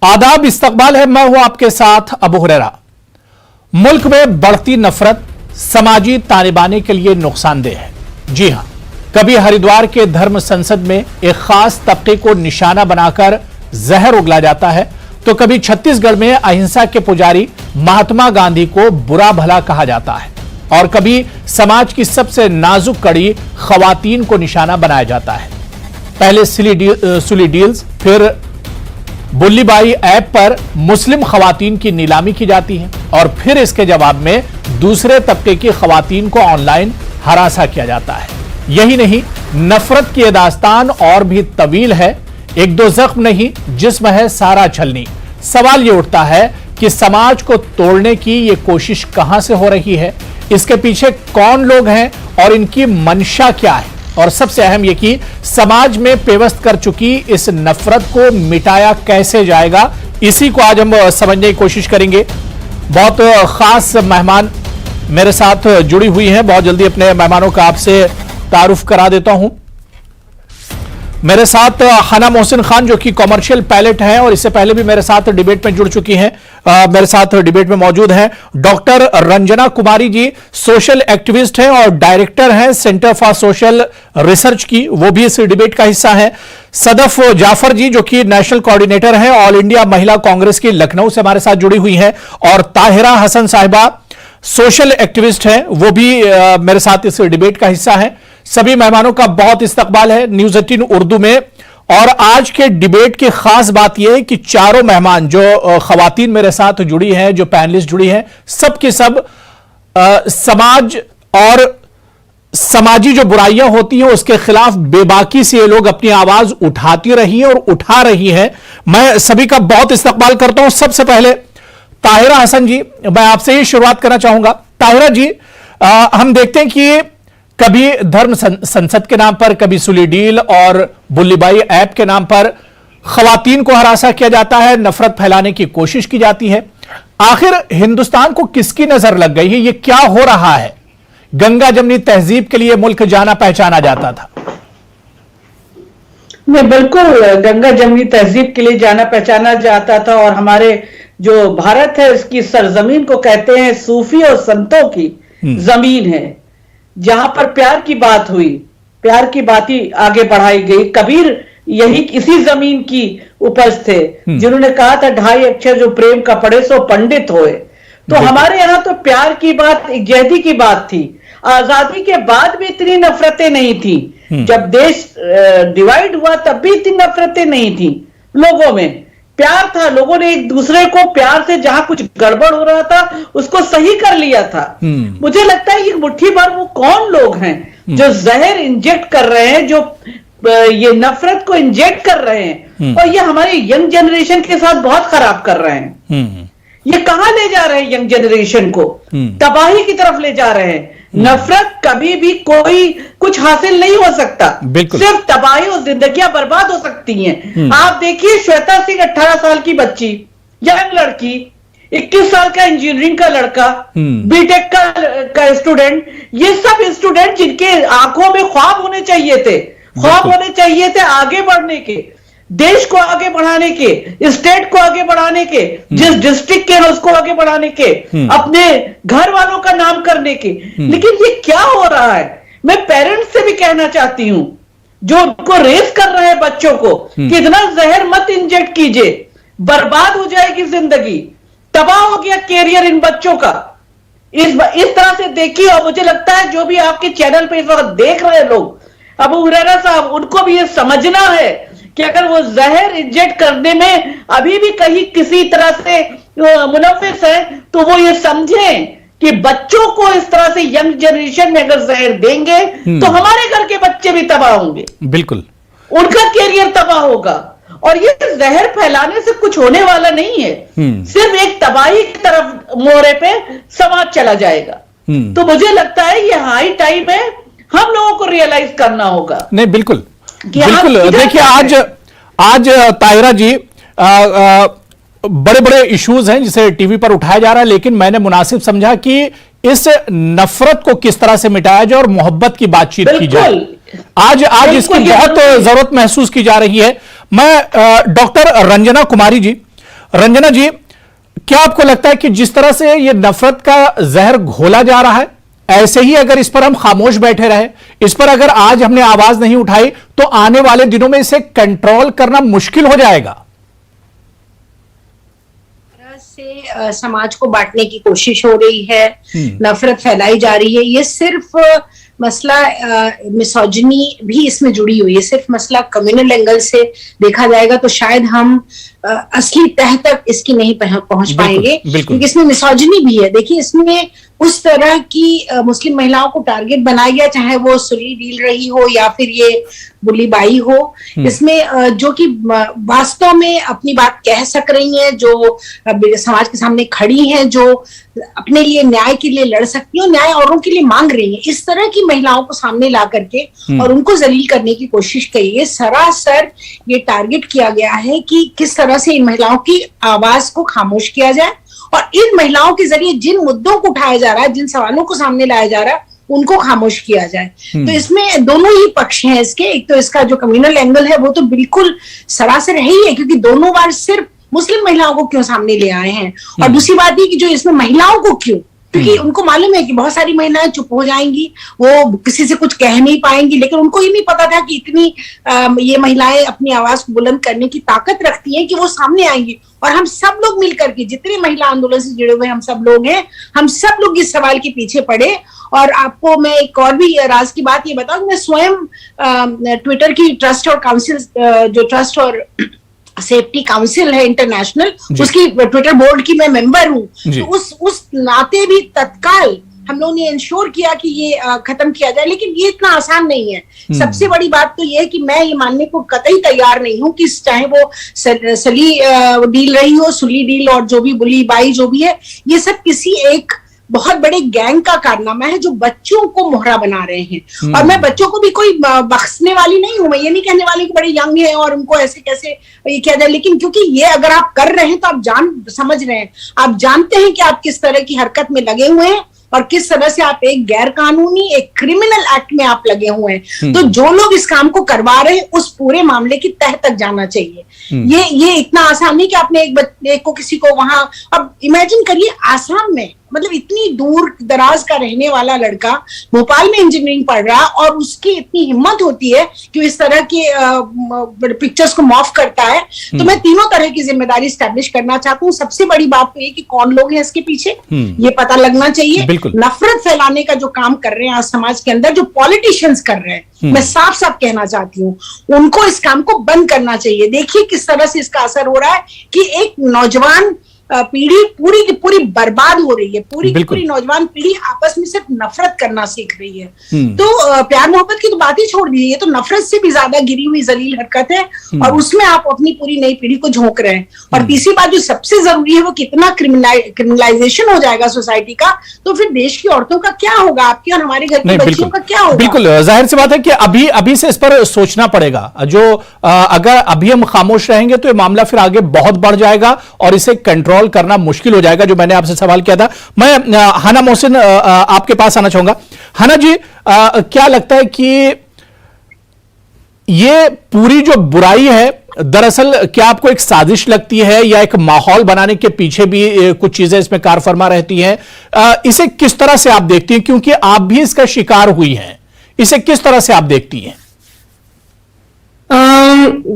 आदाब, इस्तकबाल है। मैं हूं आपके साथ अबू हुरैरा। मुल्क में बढ़ती नफरत समाजी तानेबाने के लिए नुकसानदेह है। जी हां, कभी हरिद्वार के धर्म संसद में एक खास तबके को निशाना बनाकर जहर उगला जाता है, तो कभी छत्तीसगढ़ में अहिंसा के पुजारी महात्मा गांधी को बुरा भला कहा जाता है, और कभी समाज की सबसे नाजुक कड़ी खवातीन को निशाना बनाया जाता है। पहले सुली डील्स, फिर बुल्लीबाई ऐप पर मुस्लिम खवातीन की नीलामी की जाती है, और फिर इसके जवाब में दूसरे तबके की खवातीन को ऑनलाइन हरासा किया जाता है। यही नहीं, नफरत की दास्तान और भी तवील है। एक दो जख्म नहीं, जिस्म है सारा छलनी। सवाल यह उठता है कि समाज को तोड़ने की यह कोशिश कहां से हो रही है, इसके पीछे कौन लोग हैं और इनकी मंशा क्या है, और सबसे अहम यह कि समाज में पेवस्त कर चुकी इस नफरत को मिटाया कैसे जाएगा। इसी को आज हम समझने की कोशिश करेंगे। बहुत खास मेहमान मेरे साथ जुड़ी हुई हैं। बहुत जल्दी अपने मेहमानों का आपसे तारुफ करा देता हूं। मेरे साथ हना मोहसिन खान, जो कि कॉमर्शियल पायलट हैं और इससे पहले भी मेरे साथ डिबेट में जुड़ चुकी हैं, मेरे साथ डिबेट में मौजूद हैं। Doctor Ranjana Kumari ji social activist हैं और डायरेक्टर हैं सेंटर फॉर सोशल रिसर्च की, वो भी इस डिबेट का हिस्सा हैं। सदफ जाफर जी, जो कि नेशनल कोऑर्डिनेटर हैं ऑल इंडिया महिला कांग्रेस की, लखनऊ से हमारे साथ जुड़ी हुई हैं। और ताहिरा हसन साहिबा सोशल एक्टिविस्ट हैं, वो भी मेरे साथ इस डिबेट का हिस्सा हैं। सभी मेहमानों का बहुत इस्तकबाल है न्यूज 18 उर्दू में। और आज के डिबेट की खास बात यह है कि चारों मेहमान जो खवातीन मेरे साथ जुड़ी हैं, जो पैनलिस्ट जुड़ी हैं, सब के सब समाज और समाजी जो बुराइयां होती हैं उसके खिलाफ बेबाकी से ये लोग अपनी आवाज उठाती रही हैं और उठा रही हैं। मैं सभी का बहुत इस्तकबाल करता हूं। सबसे पहले ताहिरा हसन जी, मैं आपसे ही शुरुआत करना चाहूंगा। ताहिरा जी, हम देखते हैं कि कभी धर्म संसद के नाम पर, कभी सुली डील और बुल्लीबाई ऐप के नाम पर खवातीन को हरासा किया जाता है, नफरत फैलाने की कोशिश की जाती है। आखिर हिंदुस्तान को किसकी नजर लग गई है? यह क्या हो रहा है? गंगा जमनी तहजीब के लिए मुल्क जाना पहचाना जाता था। नहीं, बिल्कुल गंगा जमनी तहजीब के लिए जाना पहचाना जाता था, और हमारे जो भारत है इसकी सरजमीन को कहते हैं सूफी और संतों की जमीन है, जहां पर प्यार की बात हुई, प्यार की बात ही आगे बढ़ाई गई। कबीर यही इसी जमीन की उपज थे, जिन्होंने कहा था 2.5 अक्षर जो प्रेम का पढ़े सो पंडित होए। तो हमारे यहां तो प्यार की बात, एकजहती की बात थी। आजादी के बाद भी इतनी नफरतें नहीं थी। जब देश डिवाइड हुआ तब भी इतनी नफरतें नहीं थी। लोगों में प्यार था, लोगों ने एक दूसरे को प्यार से, जहां कुछ गड़बड़ हो रहा था उसको सही कर लिया था। मुझे लगता है ये मुट्ठी भर वो कौन लोग हैं जो जहर इंजेक्ट कर रहे हैं, जो ये नफरत को इंजेक्ट कर रहे हैं, और ये हमारे यंग जनरेशन के साथ बहुत खराब कर रहे हैं। ये कहां ले जा रहे हैं यंग जनरेशन को? तबाही की तरफ ले जा रहे हैं। नफरत कभी भी कोई कुछ हासिल नहीं हो सकता, सिर्फ तबाही और जिंदगियां बर्बाद हो सकती हैं। आप देखिए श्वेता सिंह 18 साल की बच्ची, यंग लड़की, 21 साल का इंजीनियरिंग का लड़का, बीटेक का स्टूडेंट, ये सब स्टूडेंट जिनके आंखों में ख्वाब होने चाहिए थे, ख्वाब होने चाहिए थे आगे बढ़ने के, देश को आगे बढ़ाने के, स्टेट को आगे बढ़ाने के, जिस डिस्ट्रिक्ट के उसको आगे बढ़ाने के, अपने घर वालों का नाम करने के। लेकिन ये क्या हो रहा है? मैं पेरेंट्स से भी कहना चाहती हूं, जो उनको रेस कर रहे हैं बच्चों को, कि इतना जहर मत इंजेक्ट कीजिए, बर्बाद हो जाएगी जिंदगी, तबाह हो गया कैरियर इन बच्चों का। इस तरह से देखिए। और मुझे लगता है जो भी आपके चैनल पे इस वक्त देख रहे हैं लोग, अबू हुरैरा साहब, उनको भी ये समझना है कि अगर वो जहर इंजेक्ट करने में अभी भी कहीं किसी तरह से मुनव्विस है, तो वो ये समझें कि बच्चों को इस तरह से यंग जनरेशन में अगर जहर देंगे तो हमारे घर के बच्चे भी तबाह होंगे, बिल्कुल उनका कैरियर तबाह होगा। और ये जहर फैलाने से कुछ होने वाला नहीं है, सिर्फ एक तबाही की तरफ मोड़े पे समाज चला जाएगा। तो मुझे लगता है ये हाई टाइम है, हम लोगों को रियलाइज करना होगा। नहीं, बिल्कुल बिल्कुल। देखिए, आज ताहिरा जी, बड़े बड़े इश्यूज हैं जिसे टीवी पर उठाया जा रहा है, लेकिन मैंने मुनासिब समझा कि इस नफरत को किस तरह से मिटाया जाए और मोहब्बत की बातचीत की जाए। आज इसकी बहुत जरूरत महसूस की जा रही है। मैं डॉक्टर रंजना कुमारी जी, रंजना जी, क्या आपको लगता है कि जिस तरह से ये नफरत का जहर घोला जा रहा है, ऐसे ही अगर इस पर हम खामोश बैठे रहे, इस पर अगर आज हमने आवाज नहीं उठाई, तो आने वाले दिनों में इसे कंट्रोल करना मुश्किल हो जाएगा? से समाज को बांटने की कोशिश हो रही है, नफरत फैलाई जा रही है। ये सिर्फ मसला मिसोजिनी भी इसमें जुड़ी हुई है। सिर्फ मसला कम्युनल एंगल से देखा जाएगा तो शायद हम असली तह तक इसकी नहीं पहुंच पाएंगे, क्योंकि इसमें मिसोजिनी भी है। देखिए, इसमें उस तरह की मुस्लिम महिलाओं को टारगेट बनाया गया, चाहे वो सुली डील रही हो या फिर ये बुली बाई हो, इसमें जो कि वास्तव में अपनी बात कह सक रही हैं, जो समाज के सामने खड़ी हैं, जो अपने लिए न्याय के लिए लड़ सकती हैं और न्याय औरों के लिए मांग रही हैं, इस तरह की महिलाओं को सामने ला करके और उनको जलील करने की कोशिश की है। सरासर ये टारगेट किया गया है कि किस तरह से इन महिलाओं की आवाज को खामोश किया जाए और इन महिलाओं के जरिए जिन मुद्दों को उठाया जा रहा है, जिन सवालों को सामने लाया जा रहा है, उनको खामोश किया जाए। तो इसमें दोनों ही पक्ष हैं इसके। एक तो इसका जो कम्युनल एंगल है वो तो बिल्कुल सरासर है ही है, क्योंकि दोनों बार सिर्फ मुस्लिम महिलाओं को क्यों सामने ले आए हैं, और दूसरी बात ये कि जो इसमें महिलाओं को क्यों, क्योंकि उनको मालूम है कि बहुत सारी महिलाएं चुप हो जाएंगी, वो किसी से कुछ कह नहीं पाएंगी, लेकिन उनको ये नहीं पता था कि इतनी ये महिलाएं अपनी आवाज को बुलंद करने की ताकत रखती हैं कि वो सामने आएंगी। और हम सब लोग मिलकर के, जितने महिला आंदोलन से जुड़े हुए हम सब लोग हैं, हम सब लोग इस सवाल के पीछे पड़े। और आपको मैं एक और भी राज की बात ये बताऊं, मैं स्वयं ट्विटर की ट्रस्ट और काउंसिल, जो ट्रस्ट और सेफ्टी काउंसिल है इंटरनेशनल, उसकी ट्विटर बोर्ड की मैं मेंबर हूं, तो उस नाते भी तत्काल हम लोगों ने इंश्योर किया कि ये खत्म किया जाए। लेकिन ये इतना आसान नहीं है। सबसे बड़ी बात तो ये है कि मैं ये मानने को कतई तैयार नहीं हूं कि चाहे वो सली डील रही हो, सुली डील और जो भी बुली बाई जो भी है, ये सब किसी एक बहुत बड़े गैंग का कारनामा है जो बच्चों को मोहरा बना रहे हैं। और मैं बच्चों को भी कोई बख्शने वाली नहीं हूं, मैं ये नहीं कहने वाली कि बड़े यंग है और उनको ऐसे कैसे ये किया जाए, लेकिन क्योंकि ये अगर आप कर रहे हैं तो आप समझ रहे हैं, आप जानते हैं कि आप किस तरह की हरकत में लगे हुए हैं और किस तरह से आप एक गैर कानूनी, एक क्रिमिनल एक्ट में आप लगे हुए हैं। तो जो लोग इस काम को करवा रहे हैं उस पूरे मामले की तह तक जाना चाहिए। ये इतना आसान नहीं कि आपने एक को किसी को वहां, अब इमेजिन करिए आसाम में, मतलब इतनी दूर दराज का रहने वाला लड़का भोपाल में इंजीनियरिंग पढ़ रहा और उसकी इतनी हिम्मत होती है कि इस तरह के पिक्चर्स को मॉफ करता है। तो मैं तीनों तरह की जिम्मेदारी स्टैब्लिश करना चाहता हूँ। सबसे बड़ी बात तो ये कि कौन लोग हैं इसके पीछे, ये पता लगना चाहिए। नफरत फैलाने का जो काम कर रहे हैं आज समाज के अंदर, जो पॉलिटिशियंस कर रहे हैं, मैं साफ साफ कहना चाहती हूँ, उनको इस काम को बंद करना चाहिए। देखिए किस तरह से इसका असर हो रहा है कि एक नौजवान पीढ़ी पूरी की पूरी बर्बाद हो रही है। पूरी की पूरी नौजवान पीढ़ी आपस में सिर्फ नफरत करना सीख रही है। तो प्यार मोहब्बत की तो बात ही छोड़ दीजिए, ये तो नफरत से भी ज्यादा गिरी हुई जलील हरकत है और उसमें आप अपनी पूरी नई पीढ़ी को झोंक रहे हैं। और तीसरी बात जो सबसे जरूरी है वो कितना क्रिमिनलाइजेशन हो जाएगा सोसाइटी का, तो फिर देश की औरतों का क्या होगा, आपकी और हमारे घर की बच्चियों का क्या होगा। बिल्कुल जाहिर सी बात है कि अभी से इस पर सोचना पड़ेगा। जो अगर अभी हम खामोश रहेंगे तो ये मामला फिर आगे बहुत बढ़ जाएगा और इसे कंट्रोल करना मुश्किल हो जाएगा। जो मैंने आपसे सवाल किया था, मैं हाना मोहसिन आपके पास आना चाहूंगा। हाना जी, क्या लगता है कि ये पूरी जो बुराई है, दरअसल क्या आपको एक साजिश लगती है या एक माहौल बनाने के पीछे भी कुछ चीजें इसमें कार फरमा रहती हैं? इसे किस तरह से आप देखती हैं, क्योंकि आप भी इसका शिकार हुई हैं, इसे किस तरह से आप देखती हैं?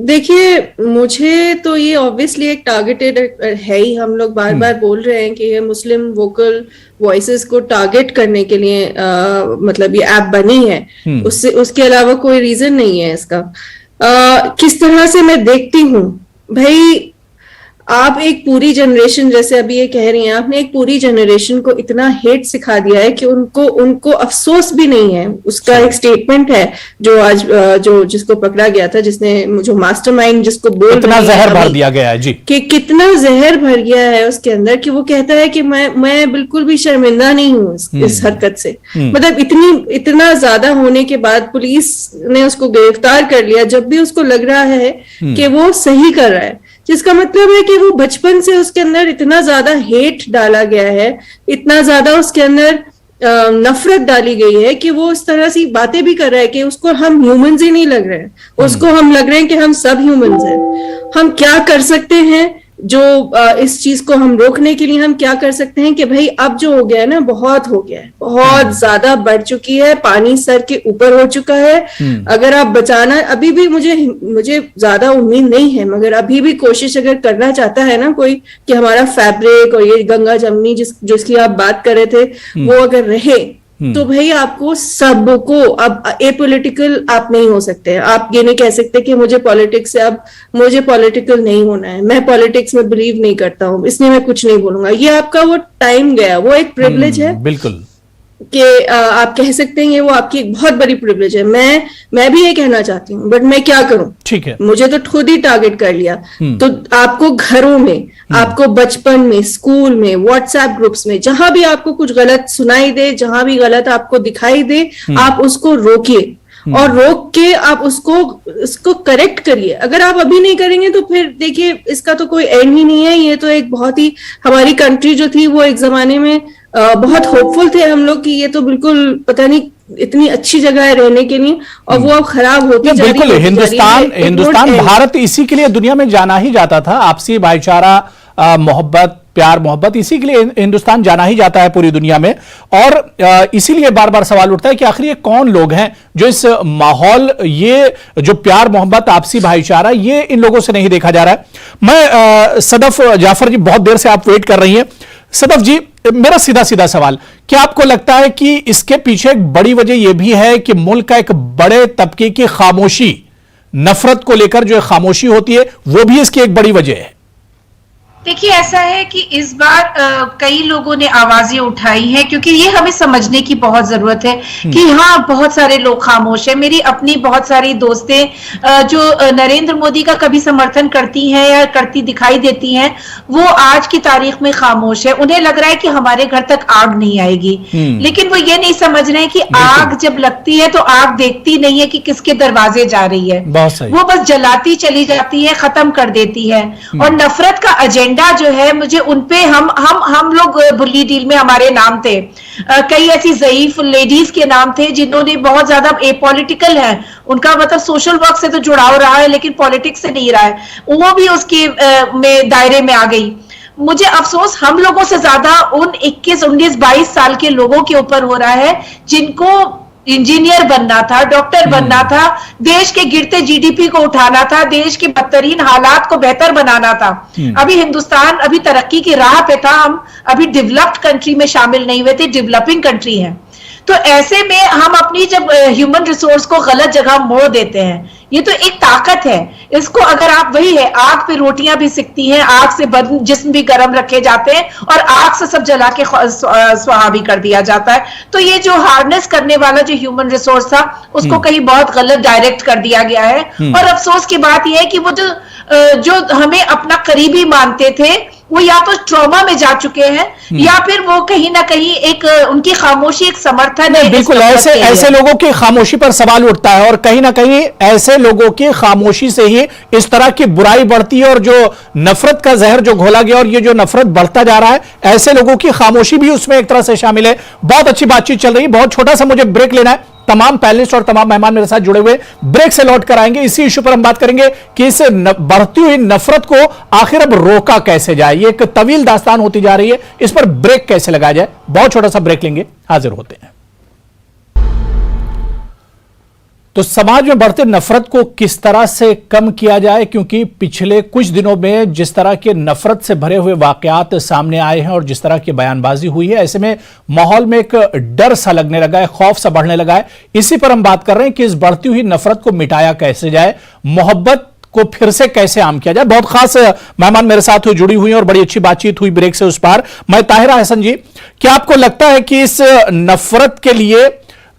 देखिए, मुझे तो ये ऑब्वियसली एक टारगेटेड है ही। हम लोग बार बार बोल रहे हैं कि ये मुस्लिम वोकल वॉइसेस को टारगेट करने के लिए मतलब ये ऐप बनी है, उसके अलावा कोई रीजन नहीं है इसका। किस तरह से मैं देखती हूँ, भाई आप एक पूरी जनरेशन, जैसे अभी ये कह रही हैं, आपने एक पूरी जनरेशन को इतना हेट सिखा दिया है कि उनको अफसोस भी नहीं है। उसका एक स्टेटमेंट है जो आज जो जिसको पकड़ा गया था, जिसने जो मास्टरमाइंड जिसको बोल कितना जहर भर दिया गया है जी, कि कितना जहर भर गया है उसके अंदर, कि वो कहता है कि मैं बिल्कुल भी शर्मिंदा नहीं हूँ इस हरकत से। मतलब इतना ज्यादा होने के बाद पुलिस ने उसको गिरफ्तार कर लिया जब भी उसको लग रहा है कि वो सही कर रहा है, जिसका मतलब है कि वो बचपन से उसके अंदर इतना ज्यादा हेट डाला गया है, इतना ज्यादा उसके अंदर नफरत डाली गई है कि वो इस तरह से बातें भी कर रहा है कि उसको हम ह्यूमंस ही नहीं लग रहे हैं, उसको हम लग रहे हैं कि हम सब ह्यूमंस हैं। हम क्या कर सकते हैं जो इस चीज को हम रोकने के लिए हम क्या कर सकते हैं कि भाई अब जो हो गया है ना, बहुत हो गया है, बहुत ज्यादा बढ़ चुकी है, पानी सर के ऊपर हो चुका है। अगर आप बचाना, अभी भी मुझे ज्यादा उम्मीद नहीं है, मगर अभी भी कोशिश अगर करना चाहता है ना कोई कि हमारा फैब्रिक और ये गंगा जमनी जिसकी आप बात कर रहे थे वो अगर रहे, तो भाई आपको सबको, अब एपॉलिटिकल आप नहीं हो सकते हैं। आप ये नहीं कह सकते कि मुझे पॉलिटिक्स से, अब मुझे पॉलिटिकल नहीं होना है, मैं पॉलिटिक्स में बिलीव नहीं करता हूँ, इसलिए मैं कुछ नहीं बोलूंगा। ये आपका वो टाइम गया, वो एक प्रिविलेज है, बिल्कुल, कि आप कह सकते हैं वो आपकी एक बहुत बड़ी प्रिविलेज है। मैं भी ये कहना चाहती हूँ, बट मैं क्या करूं, ठीक है, मुझे तो खुद ही टारगेट कर लिया। तो आपको घरों में, आपको बचपन में, स्कूल में, व्हाट्सएप ग्रुप्स में, जहां भी आपको कुछ गलत सुनाई दे, जहां भी गलत आपको दिखाई दे, आप उसको रोकिए और रोक के आप उसको करेक्ट करिए। अगर आप अभी नहीं करेंगे तो फिर देखिए इसका तो कोई एंड ही नहीं है। ये तो एक बहुत ही, हमारी कंट्री जो थी वो एक जमाने में बहुत होपफुल थे हम लोग कि ये तो बिल्कुल पता नहीं इतनी अच्छी जगह है रहने के लिए, और वो अब खराब होती जा रही है। बिल्कुल, हिंदुस्तान भारत इसी के लिए दुनिया में जाना ही जाता था। आपसी भाईचारा, मोहब्बत, प्यार मोहब्बत, इसी के लिए हिंदुस्तान जाना ही जाता है पूरी दुनिया में। और इसीलिए बार बार सवाल उठता है कि आखिर ये कौन लोग हैं जो इस माहौल, ये जो प्यार मोहब्बत, आपसी भाईचारा, ये इन लोगों से नहीं देखा जा रहा है। मैं सदफ जाफर जी, बहुत देर से आप वेट कर रही हैं। सदफ जी, मेरा सीधा सीधा सवाल, क्या आपको लगता है कि इसके पीछे एक बड़ी वजह यह भी है कि मुल्क का एक बड़े तबके की खामोशी, नफरत को लेकर जो खामोशी होती है, वो भी इसकी एक बड़ी वजह है? देखिए, ऐसा है कि इस बार कई लोगों ने आवाजें उठाई हैं, क्योंकि ये हमें समझने की बहुत जरूरत है कि हाँ, बहुत सारे लोग खामोश हैं। मेरी अपनी बहुत सारी दोस्तें जो नरेंद्र मोदी का कभी समर्थन करती हैं या करती दिखाई देती हैं, वो आज की तारीख में खामोश है। उन्हें लग रहा है कि हमारे घर तक आग नहीं आएगी, लेकिन वो ये नहीं समझ रहे हैं कि आग जब लगती है तो आग देखती नहीं है कि किसके दरवाजे जा रही है, वो बस जलाती चली जाती है, खत्म कर देती है। और नफरत का एजेंडा जो है, मुझे उनपे हम लोग बुल्ली डील में हमारे नाम थे, कई ऐसी ज़ईफ लेडीज के नाम थे जिन्होंने बहुत ज्यादा एपॉलिटिकल है, उनका मतलब सोशल वर्क से तो जुड़ाव रहा है लेकिन पॉलिटिक्स से नहीं रहा है, वो भी उसके में दायरे में आ गई। मुझे अफसोस हम लोगों से ज्यादा उन 21, 19, 22 साल के लोगों के ऊपर हो रहा है जिनको इंजीनियर बनना था, डॉक्टर बनना था, देश के गिरते जीडीपी को उठाना था, देश के बदतरीन हालात को बेहतर बनाना था। अभी हिंदुस्तान अभी तरक्की की राह पे था, हम अभी डेवलप्ड कंट्री में शामिल नहीं हुए थे, डेवलपिंग कंट्री है। तो ऐसे में हम अपनी जब ह्यूमन रिसोर्स को गलत जगह मोड़ देते हैं, ये तो एक ताकत है। इसको अगर आप, वही है, आग पे रोटियां भी सिकती हैं, आग से बदन जिस्म भी गर्म रखे जाते हैं और आग से सब जला के स्वाहा भी कर दिया जाता है। तो ये जो हार्नेस करने वाला जो ह्यूमन रिसोर्स था, उसको कहीं बहुत गलत डायरेक्ट कर दिया गया है। और अफसोस की बात यह है कि वो जो हमें अपना करीबी मानते थे, वो या तो ट्रॉमा में जा चुके हैं या फिर वो कहीं ना कहीं एक उनकी खामोशी एक समर्थन है। बिल्कुल, ऐसे लोगों की खामोशी पर सवाल उठता है और कहीं ना कहीं ऐसे लोगों की खामोशी से ही इस तरह की बुराई बढ़ती है और जो नफरत का जहर जो घोला गया और ये जो नफरत बढ़ता जा रहा है, ऐसे लोगों की खामोशी भी उसमें एक तरह से शामिल है। बहुत अच्छी बातचीत चल रही है, बहुत छोटा सा मुझे ब्रेक लेना है। तमाम पैनलिस्ट और तमाम मेहमान मेरे साथ जुड़े हुए, ब्रेक से लौट कर आएंगे। इसी इशू पर हम बात करेंगे कि इस बढ़ती हुई नफरत को आखिर अब रोका कैसे जाए। ये एक तवील दास्तान होती जा रही है, इस पर ब्रेक कैसे लगाया जाए। बहुत छोटा सा ब्रेक लेंगे, हाजिर होते हैं। तो समाज में बढ़ते नफरत को किस तरह से कम किया जाए, क्योंकि पिछले कुछ दिनों में जिस तरह के नफरत से भरे हुए वाकयात सामने आए हैं और जिस तरह की बयानबाजी हुई है, ऐसे में माहौल में एक डर सा लगने लगा है, खौफ सा बढ़ने लगा है। इसी पर हम बात कर रहे हैं कि इस बढ़ती हुई नफरत को मिटाया कैसे जाए, मोहब्बत को फिर से कैसे आम किया जाए। बहुत खास मेहमान मेरे साथ जुड़ी हुई हैं और बड़ी अच्छी बातचीत हुई ब्रेक से उस पार। मैं ताहिरा हसन जी, क्या आपको लगता है कि इस नफरत के लिए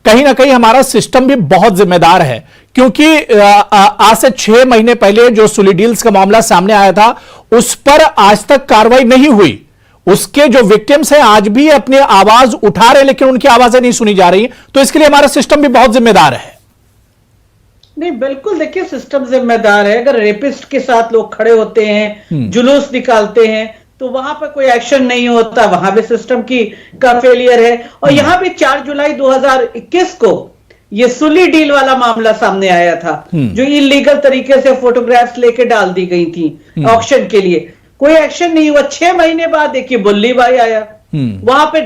कहीं ना कहीं हमारा सिस्टम भी बहुत जिम्मेदार है? क्योंकि आज से 6 महीने पहले जो सुली डील्स का मामला सामने आया था, उस पर आज तक कार्रवाई नहीं हुई। उसके जो विक्टिम्स हैं आज भी अपनी आवाज उठा रहे, लेकिन उनकी आवाजें नहीं सुनी जा रही। तो इसके लिए हमारा सिस्टम भी बहुत जिम्मेदार है। नहीं, बिल्कुल, देखिए, सिस्टम जिम्मेदार है। अगर रेपिस्ट के साथ लोग खड़े होते हैं, जुलूस निकालते हैं, तो वहां पर कोई एक्शन नहीं होता, वहां भी सिस्टम का फेलियर है। और यहां भी 4 जुलाई 2021 को ये सुली डील वाला मामला सामने आया था, जो इलीगल तरीके से फोटोग्राफ्स लेके डाल दी गई थी ऑक्शन के लिए। कोई एक्शन नहीं हुआ। 6 महीने बाद देखिए बुल्ली भाई आया, वहां पे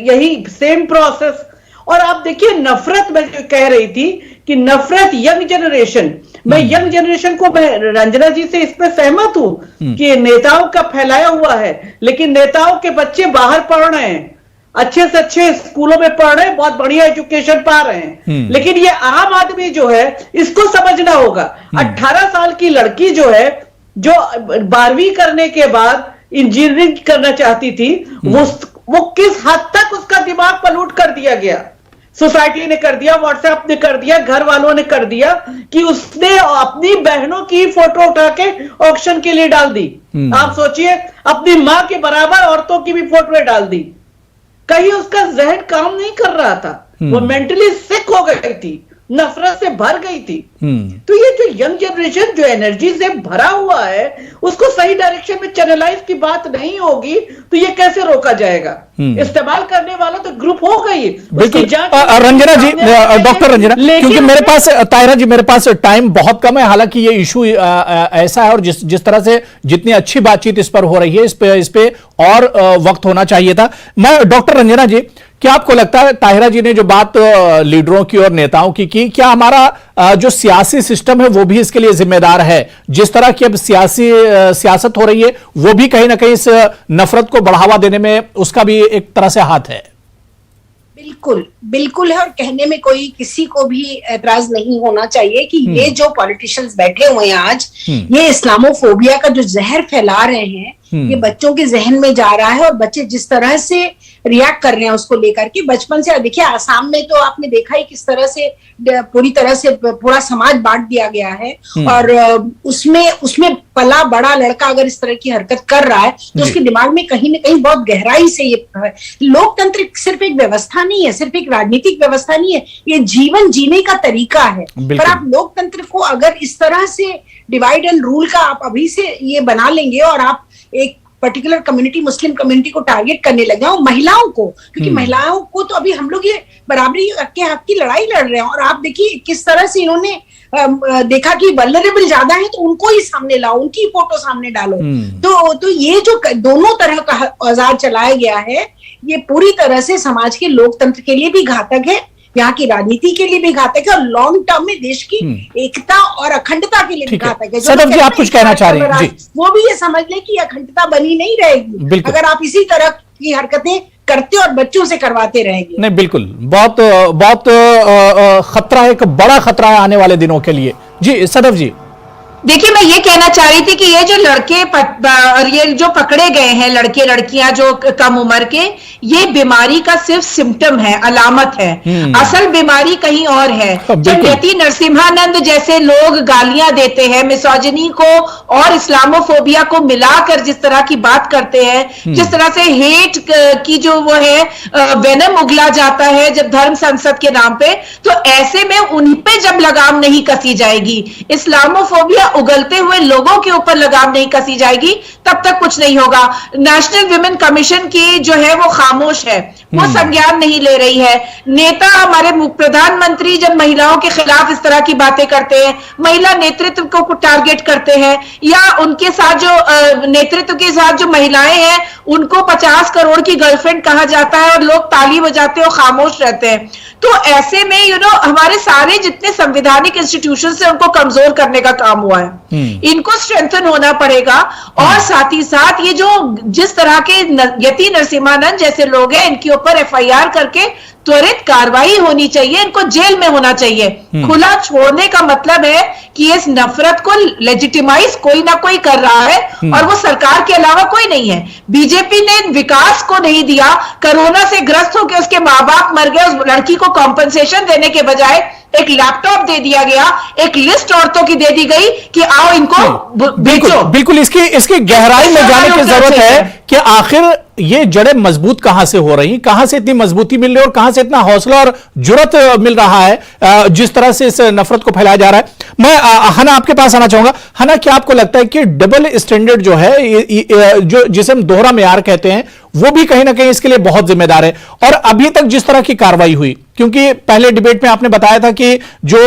यही सेम प्रोसेस। और आप देखिए नफरत, मैं जो कह रही थी कि नफरत यंग जनरेशन, मैं यंग जनरेशन को, मैं रंजना जी से इस पे सहमत हूं कि नेताओं का फैलाया हुआ है, लेकिन नेताओं के बच्चे बाहर पढ़ रहे हैं, अच्छे से अच्छे स्कूलों में पढ़ रहे हैं, बहुत बढ़िया एजुकेशन पा रहे हैं, लेकिन ये आम आदमी जो है इसको समझना होगा। 18 साल की लड़की जो है, जो 12वीं करने के बाद इंजीनियरिंग करना चाहती थी, वो किस हद तक उसका दिमाग पलूट कर दिया गया, सोसाइटी ने कर दिया, व्हाट्सएप ने कर दिया, घर वालों ने कर दिया कि उसने अपनी बहनों की फोटो उठा के ऑक्शन के लिए डाल दी। आप सोचिए, अपनी मां के बराबर औरतों की भी फोटो डाल दी। कहीं उसका जहन काम नहीं कर रहा था, वो मेंटली सिक हो गई थी, नफरत से भर गई थी। तो ये जो यंग जनरेशन जो एनर्जी से भरा हुआ है, उसको सही डायरेक्शन में चैनलाइज की बात नहीं होगी तो ये कैसे रोका जाएगा? इस्तेमाल करने वाला तो ग्रुप हो गई। बिल्कुल रंजना जी, डॉक्टर रंजना, क्योंकि मेरे पास, ताहिरा जी, मेरे पास टाइम बहुत कम है। हालांकि ये इशू ऐसा है और जिस तरह से जितनी अच्छी बातचीत इस पर हो रही है, इस पे और वक्त होना चाहिए था। मैं डॉक्टर रंजना जी, क्या आपको लगता है ताहिरा जी ने जो बात लीडरों की और नेताओं की क्या हमारा जो सियासी सिस्टम है वो भी इसके लिए जिम्मेदार है? जिस तरह की अब सियासत हो रही है, वो भी कहीं ना कहीं इस नफरत को बढ़ावा देने में उसका भी एक तरह से हाथ है। बिल्कुल बिल्कुल है, और कहने में कोई किसी को भी एतराज नहीं होना चाहिए कि ये जो पॉलिटिशियंस बैठे हुए हैं आज, ये इस्लामोफोबिया का जो जहर फैला रहे हैं, ये बच्चों के जहन में जा रहा है और बच्चे जिस तरह से रिएक्ट कर रहे हैं उसको लेकर के। बचपन से देखिए, आसाम में तो आपने देखा ही किस तरह से पूरी तरह से पूरा समाज बांट दिया गया है, और उसमें पला बड़ा लड़का अगर इस तरह की हरकत कर रहा है तो उसके दिमाग में कहीं ना कहीं बहुत गहराई से ये लोकतंत्र सिर्फ एक व्यवस्था नहीं है, सिर्फ एक राजनीतिक व्यवस्था नहीं है, ये जीवन जीने का तरीका है। पर आप लोकतंत्र को अगर इस तरह से डिवाइड एंड रूल का आप अभी से ये बना लेंगे और आप एक पर्टिकुलर कम्युनिटी, मुस्लिम कम्युनिटी को टारगेट करने लगे और महिलाओं को, क्योंकि महिलाओं को तो अभी हम लोग ये बराबरी के हक की लड़ाई लड़ रहे हैं, और आप देखिए किस तरह से इन्होंने देखा कि वल्नरेबल ज्यादा है तो उनको ही सामने लाओ, उनकी फोटो सामने डालो। तो ये जो दोनों तरह का औजार चलाया गया है, ये पूरी तरह से समाज के लोकतंत्र के लिए भी घातक है, यहाँ की राजनीति के लिए भी घातक है, और लॉन्ग टर्म में देश की एकता और अखंडता के लिए भी घातक है। सदफ जी, आप कुछ कहना चाह रहे हैं? वो भी ये समझ ले कि अखंडता बनी नहीं रहेगी अगर आप इसी तरह की हरकतें करते और बच्चों से करवाते रहेंगे। नहीं, बिल्कुल, बहुत खतरा है, एक बड़ा खतरा है आने वाले दिनों के लिए। जी सदफ जी। देखिए, मैं ये कहना चाह रही थी कि ये जो लड़के और ये जो पकड़े गए हैं, लड़के लड़कियां जो कम उम्र के, ये बीमारी का सिर्फ सिम्टम है, अलामत है। असल बीमारी कहीं और है। जब यति नरसिम्हानंद जैसे लोग गालियां देते हैं, मिसोजिनी को और इस्लामोफोबिया को मिलाकर जिस तरह की बात करते हैं, जिस तरह से हेट की जो वो है वेनम उगला जाता है जब धर्म संसद के नाम पे, तो ऐसे में उन पे जब लगाम नहीं कसी जाएगी, इस्लामोफोबिया उगलते हुए लोगों के ऊपर लगाम नहीं कसी जाएगी, तब तक कुछ नहीं होगा। नेशनल विमेन कमीशन की जो है वो खामोश है, वो संज्ञान नहीं ले रही है। नेता, हमारे प्रधानमंत्री जब महिलाओं के खिलाफ इस तरह की बातें करते हैं, महिला नेतृत्व को टारगेट करते हैं, या उनके साथ जो नेतृत्व के साथ जो महिलाएं हैं उनको 50 करोड़ की गर्लफ्रेंड कहा जाता है और लोग ताली बजाते हैं और खामोश रहते हैं। तो ऐसे में हमारे सारे जितने संवैधानिक इंस्टीट्यूशन है उनको कमजोर करने का काम हुआ है। इनको स्ट्रेंथन होना पड़ेगा, और साथ ही साथ ये जो जिस तरह के यति नरसिम्हानंद जैसे लोग हैं, इनके ऊपर FIR करके त्वरित कार्रवाई होनी चाहिए, इनको जेल में होना चाहिए। खुला छोड़ने का मतलब है कि इस नफरत को लेजिटिमाइज कोई ना कोई कर रहा है, और वो सरकार के अलावा कोई नहीं है। बीजेपी ने विकास को नहीं दिया, कोरोना से ग्रस्त होकर उसके माँ बाप मर गए, उस लड़की को कॉम्पनसेशन देने के बजाय एक लैपटॉप दे दिया गया, एक लिस्ट औरतों की दे दी गई कि आओ इनको बेचो। बिल्कुल, इसकी गहराई में जाने की जरूरत है कि आखिर ये जड़ें मजबूत कहां से हो रही, कहां से इतनी मजबूती मिल रही है और कहां से इतना हौसला और जुर्रत मिल रहा है जिस तरह से इस नफरत को फैलाया जा रहा है। मैं हना आपके पास आना चाहूंगा। हना, क्या आपको लगता है कि डबल स्टैंडर्ड जो है, जो जिसे हम दोहरा मेयार कहते हैं, वो भी कहीं ना कहीं इसके लिए बहुत जिम्मेदार है? और अभी तक जिस तरह की कार्रवाई हुई, क्योंकि पहले डिबेट में आपने बताया था कि जो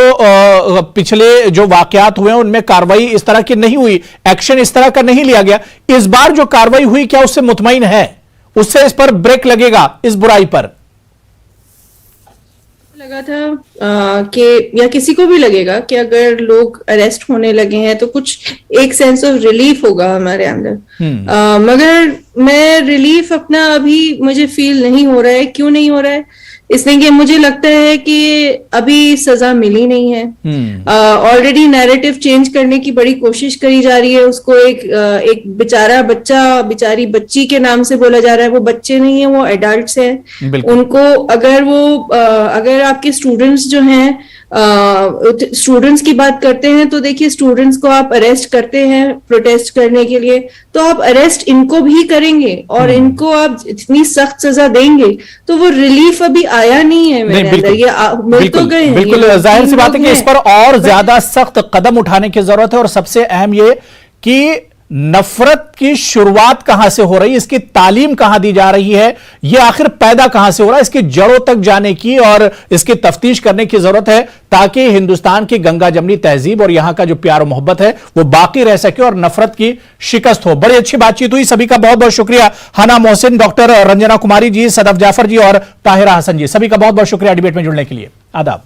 पिछले जो वाकयात हुए हैं उनमें कार्रवाई इस तरह की नहीं हुई, एक्शन इस तरह का नहीं लिया गया। इस बार जो कार्रवाई हुई क्या उससे मुतमईन है? उससे इस पर ब्रेक लगेगा, इस बुराई पर? लगा था कि या किसी को भी लगेगा कि अगर लोग अरेस्ट होने लगे हैं तो कुछ एक सेंस ऑफ रिलीफ होगा हमारे अंदर। मगर मैं रिलीफ अपना अभी मुझे फील नहीं हो रहा है। क्यों नहीं हो रहा है? इसलिए कि मुझे लगता है कि अभी सजा मिली नहीं है। ऑलरेडी नैरेटिव चेंज करने की बड़ी कोशिश करी जा रही है। उसको एक बेचारा बच्चा, बेचारी बच्ची के नाम से बोला जा रहा है। वो बच्चे नहीं है, वो एडल्ट्स हैं। उनको अगर आपके स्टूडेंट्स जो हैं, स्टूडेंट्स की बात करते हैं तो देखिए, स्टूडेंट्स को आप अरेस्ट करते हैं प्रोटेस्ट करने के लिए, तो आप अरेस्ट इनको भी करेंगे और इनको आप इतनी सख्त सजा देंगे तो वो रिलीफ अभी आया नहीं है मेरे अंदर। ये मिल तो गए हैं। बिल्कुल जाहिर सी बात है कि इस पर और ज्यादा सख्त कदम उठाने की जरूरत है। और सबसे अहम ये कि नफरत की शुरुआत कहां से हो रही है, इसकी तालीम कहां दी जा रही है, यह आखिर पैदा कहां से हो रहा है, इसकी जड़ों तक जाने की और इसकी तफ्तीश करने की जरूरत है, ताकि हिंदुस्तान की गंगा जमनी तहजीब और यहां का जो प्यार और मोहब्बत है वो बाकी रह सके और नफरत की शिकस्त हो। बड़ी अच्छी बातचीत हुई, सभी का बहुत बहुत शुक्रिया। हना मोहसिन, डॉक्टर रंजना कुमारी जी, सदफ जाफर जी और ताहिरा हसन जी, सभी का बहुत बहुत शुक्रिया डिबेट में जुड़ने के लिए। आदाब।